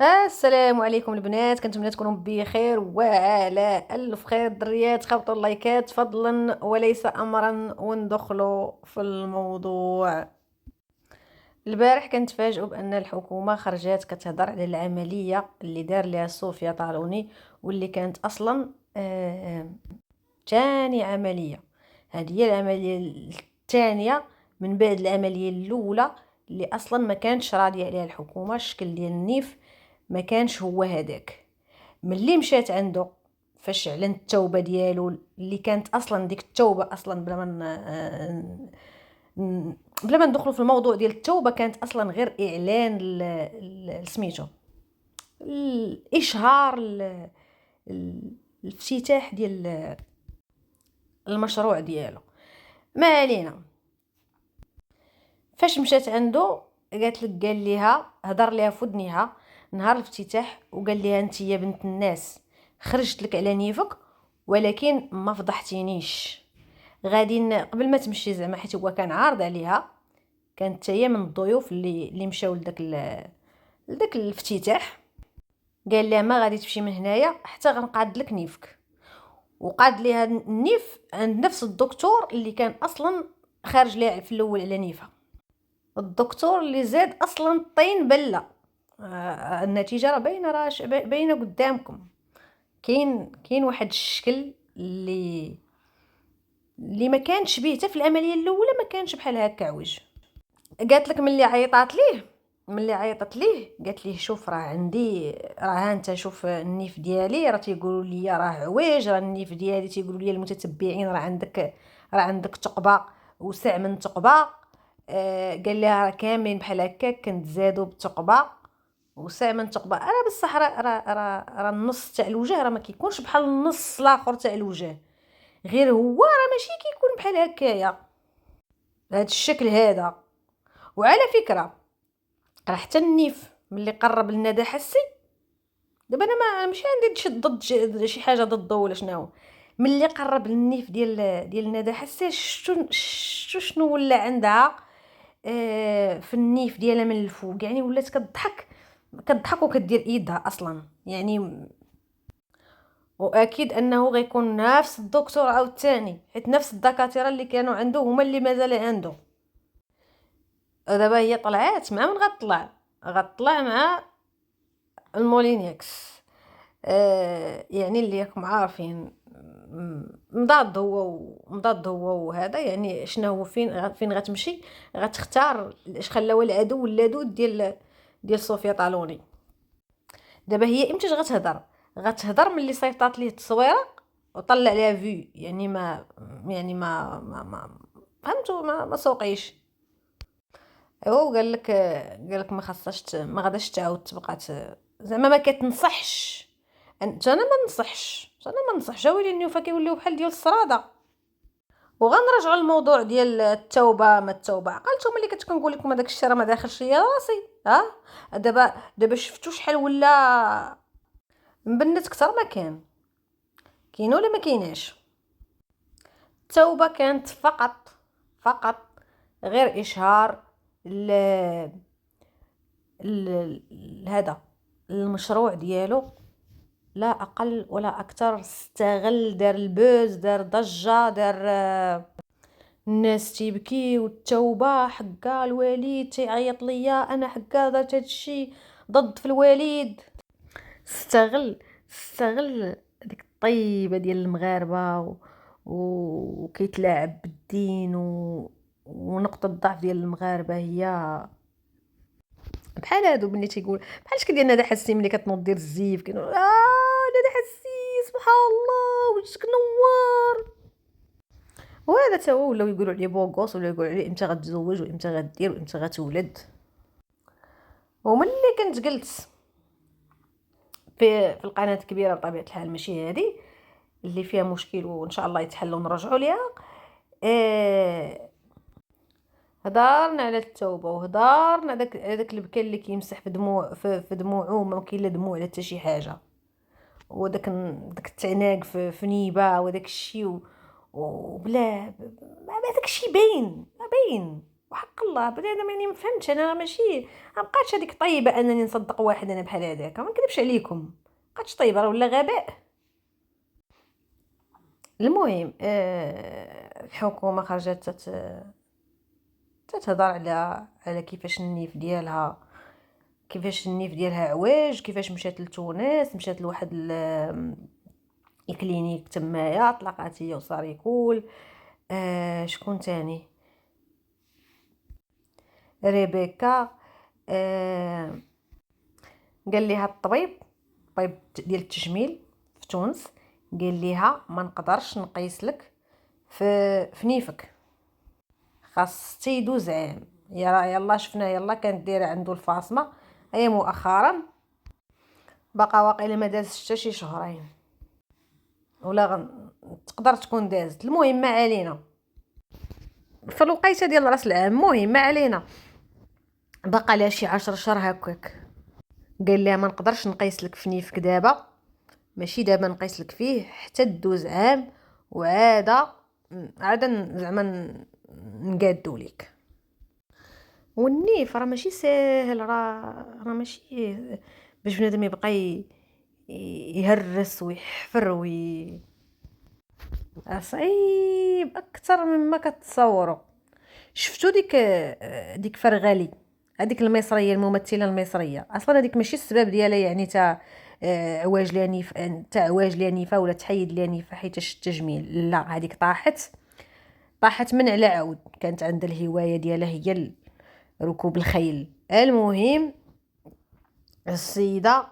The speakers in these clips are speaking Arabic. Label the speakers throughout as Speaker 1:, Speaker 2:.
Speaker 1: السلام عليكم البنات، كنتمنى تكونوا بخير وعلى الف خير. الدريات خبطوا اللايكات فضلا وليس امرا وندخلوا في الموضوع. البارح كنتفاجئوا بان الحكومه خرجت كتهضر على العمليه اللي دار لها صوفيا طالوني، واللي كانت اصلا تاني عمليه. هذه هي العمليه الثانيه من بعد العمليه الاولى اللي اصلا ما كانتش راضيه عليها الحكومه. الشكل ديال النيف ما كانش هو هذاك. ملي مشات عنده فاش اعلن التوبه ديالو، اللي كانت اصلا ديك التوبه اصلا بلا ما ندخلوا في الموضوع ديال التوبه، كانت اصلا غير اعلان سميتو الاشهار الافتتاح ديال المشروع ديالو. ما علينا. فاش مشات عنده قال ليها، هضر ليها في ودنيها نهار الافتتاح وقال ليها: انت يا بنت الناس خرجت لك على نيفك ولكن ما فضحتينيش. غادي قبل ما تمشي زعما، حيت هو كان عارض عليها، كانت هي من الضيوف اللي مشاو لداك الافتتاح. قال لها: ما غادي تمشي من هنايا حتى غنقاد لك نيفك. وقاد ليها النيف عند نفس الدكتور اللي كان اصلا خارج ليها في الاول على نيفها، الدكتور اللي زاد اصلا الطين بله. النتيجه راه باينه، راه باينه قدامكم. كاين واحد الشكل اللي ما كانش بيه حتى في العمليه الاولى، ما كانش بحال هكا عوج. قالت لك ملي عيطت ليه قالت ليه: شوف راه عندي، راه انت شوف النيف ديالي راه تيقولوا لي راه عويج، راه النيف ديالي تيقولوا لي المتتبعين راه عندك ثقبه وسع من ثقبه. قال لها: راه كاملين بحال هكا كنتزادوا بالثقبه وسع من ثقبه. انا بصح راه النص تاع الوجه راه ما كيكونش بحال النص الاخر تاع الوجه، غير هو راه ماشي كيكون بحال هكايا بهذا الشكل هذا. وعلى فكره راه حتى النيف ملي قرب للندى حسي، دابا انا ما ماشي عندي ضد شي حاجه ضده ولا شنو، ملي قرب للنيف ديال الندى حسي شنو ولا عندها في النيف ديالها من الفوق، يعني ولات كتضحك وكدير ايدها اصلا يعني. واكيد انه غيكون نفس الدكتور عاوتاني، حيت نفس الدكاتره اللي كانوا عنده هما اللي مازال عنده. دابا هي طلعت مع من غطلع مع المولينيكس. يعني اللي راكم عارفين، مضاد هو وهذا، يعني شنو هو، فين غتمشي غتختار اش خلاو العدو اللدود ديال صوفيا طالوني. دابا هي امتى غتهضر ملي صيفطات ليه التصويره وطلع عليها فيو، يعني ما فهمتوا، ما سوقيش. ايوا قال لك ما غاداش تعاود تبقى زعما ما كتنصحش. انا ما ننصحش ويلي النيوفا كيوليو بحال ديال الصراده. وغنرجعوا للموضوع ديال التوبه ما التوبه. عقلتوا ملي كنقول لكم هذاك الشيء راه ما داخلش ليا راسي. دابا شفتوا شحال ولا مبنت اكثر ما كاين ولا ما كايناش. التوبه كانت فقط غير اشهار هذا المشروع ديالو، لا اقل ولا اكثر. استغل، دار البوز، دار ضجه، دار الناس تيبكي والتوبه حقا الوليد تيعيط ليا انا حقا درت هادشي ضد في الوليد. استغل ديك الطيبه ديال المغاربه وكيتلاعب بالدين ونقطه الضعف ديال المغاربه هي بحال هادو ملي تيقول بحال شكل ديال ندى حسي ملي كتنوض دير الزيف كيقول ندى حسي سبحان الله وجهك نوار. وهذا تا هو ولاو يقولوا عليه بوغوس، ولا يقولوا عليه امتى غتزوج وامتى غدير وامتى غتولد. وملي كنت جلت في القناه الكبيره بطبيعه الحال، ماشي هذه اللي فيها مشكل وان شاء الله يتحل ونرجعوا ليها. هضرنا على التوبه وهضرنا هذاك البكا اللي كيمسح في دموع في دموعه، ما كاين لا دموع لا حتى شي حاجه، وداك التعناق في نيبه وداك الشيء وبلا ما داك الشيء باين وحق الله بنادم يعني ما فهمتش انا، ماشي ما بقاتش هذيك طيبه انني نصدق واحد انا بحال هذاك، ما نكذبش عليكم، ما بقاتش طيبه، راه ولا غباء. المهم الحكومه خرجت تتهضر على كيفاش النيف ديالها، كيفاش النيف ديالها عواج، كيفاش مشات لتونس، مشات لواحد الكلينيك تمايا، طلقات هي وصاريكول. شكون تاني؟ ريبيكا. آه قال ليها الطبيب ديال التجميل في تونس، قال ليها ما نقدرش نقيس لك في نيفك، خاص تيدوز عام. يلا شفنا، يلا كانت دايره عنده الفاصمه، هي مؤخرا بقى واقيلا ما دازش حتى شي شهرين، ولا تقدر تكون دازت. المهم ما علينا، في الوقيته ديال راس العام. المهم ما علينا، بقى لها شي 10 شهور هكاك. قال لها ما نقدرش نقيس لك في نيفك دابا، ماشي دابا نقيس لك فيه حتى دوز عام، عاد زعما نقادو ليك. والنيف راه ماشي ساهل، راه ماشي باش بنادم يبقى يهرس ويحفر صعيب اكثر مما كتصوروا. شفتوا ديك فرغالي، هذيك المصريه، الممثله المصريه، اصلا هذيك ماشي السبب ديالها يعني تاع عواج ليها نيف، تاع عواج ليها نيفه ولا تحيد ليها نيفه حيتاش التجميل، لا هذيك طاحت من على عود، كانت عندها الهوايه ديالها هي ركوب الخيل. المهم السيده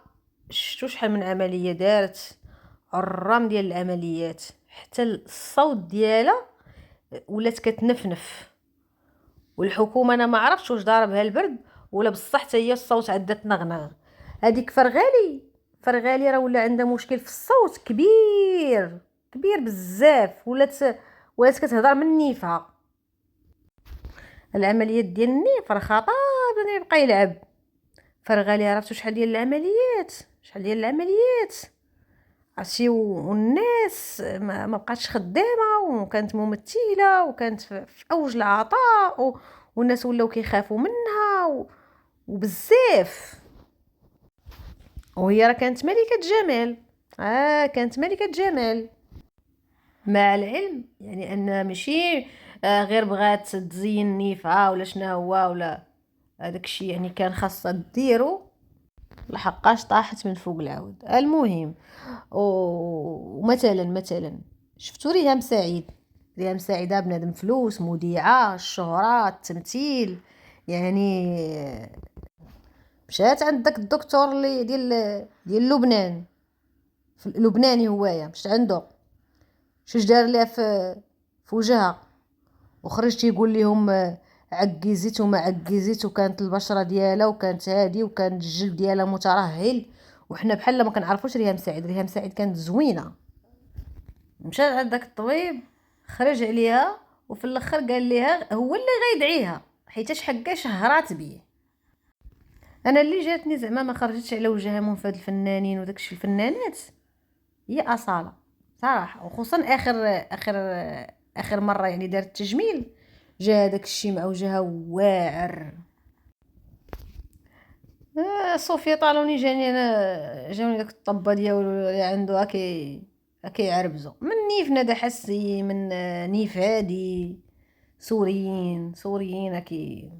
Speaker 1: شفتوا شحال من عمليه دارت، الرام ديال العمليات، حتى الصوت ديالها ولات كتنفنف، والحكومه انا ما عرفتش واش ضاربها البرد ولا بصح حتى هي الصوت عندها تنغنغ. هذيك فرغالي راه ولا عندها مشكل في الصوت كبير، كبير بزاف، ولات كتهضر من نيفها. العمليات ديال النيف راه خطر، بدا يبقى يلعب. فرغالي عرفتوا شحال ديال العمليات عرفتي، والناس ما بقاتش خدامه، وكانت ممثله، وكانت في اوج العطاء، والناس ولاو كيخافوا منها وبزاف. وهي راه كانت ملكه جمال، كانت ملكه جمال، مع العلم يعني ان ماشي غير بغات تزين نيفها ولا شنو هو ولا هذاك الشيء، يعني كان خاصها ديرو، لحقاش طاحت من فوق العود. المهم ومثلا شفتوا ريهام سعيدة بنادم فلوس، مذيعة، الشهرة، التمثيل، يعني مشات عند داك الدكتور اللي ديال لبنان، في لبناني هوايا، مشات عنده شوش دار ليها في وجهها، وخرج تيقول لهم عكيزيت وما عكيزيت، وكانت البشره ديالها وكانت هادي، وكان الجلد ديالها مترهل، وحنا بحال ما كنعرفوش ريهام سعيد كانت زوينه. مشات عند داك الطبيب، خرج عليها، وفي الاخر قال ليها هو اللي غيدعيها حيتاش حكا شهرات بيه. انا اللي جاتني زعما ما خرجتش على وجهها من فهاد الفنانين وداكشي الفنانات هي اصاله صراحه، وخصوصا اخر مره يعني دارت تجميل، جا داك الشيء مع وجهها واعر. صوفيا طالوني جاوني داك الطبه ديالو اللي عنده هاكي عربزو من نيف ندى حسي، من نيف هادي، سوريين هاكي،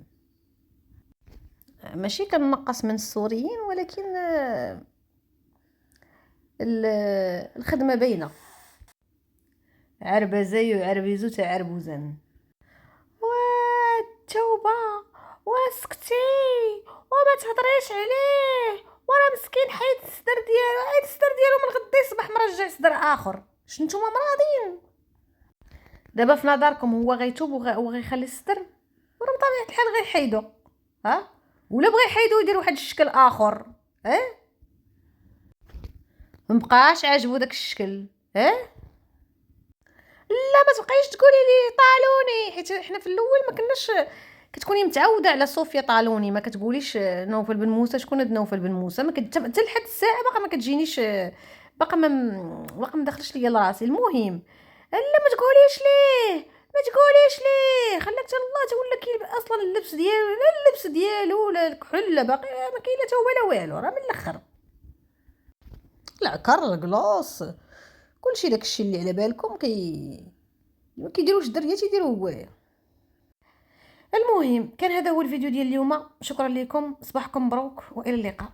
Speaker 1: ماشي كنقص من السوريين، ولكن الخدمه باينه، عربزي وعربيزو تاع عربوزان. والتوبه واسكتي وما تهضريش عليه، وراه مسكين حيد الصدر ديالو من غدا يصبح مرجع صدر اخر. شنو نتوما مراضين؟ دابا في نظركم هو غيتوب وغيخلي الصدر؟ وراه بطبيعه الحال غيحيدو، ولا بغى يحيدو يدير واحد الشكل اخر، مبقاش عاجبو داك الشكل، لا ما تبقايش تقولي لي طالوني، حيت حنا في الاول ما كناش كتكوني متعوده على صوفيا طالوني، ما كتقوليش نوفل بن موسى. شكون هاد نوفل بن موسى؟ ما حتى لحد الساعه باقا ما كتجينيش، باقا ما دخلش ليا لراسي. المهم لا ما تقوليش ليه، ما ما تقوليش ليه، خلاك حتى الله تولى كيلبس اصلا اللبس ديالو، لا اللبس ديالو لا الكحل لا باقي ما كاين لا تا هو لا والو، راه من الاخر العكر الكلاص كلشي داكشي اللي على بالكم ما كيديروش الدريه تيديروا هوايا. المهم كان هذا هو الفيديو ديال اليوم، شكرا لكم، صباحكم مبروك والى اللقاء.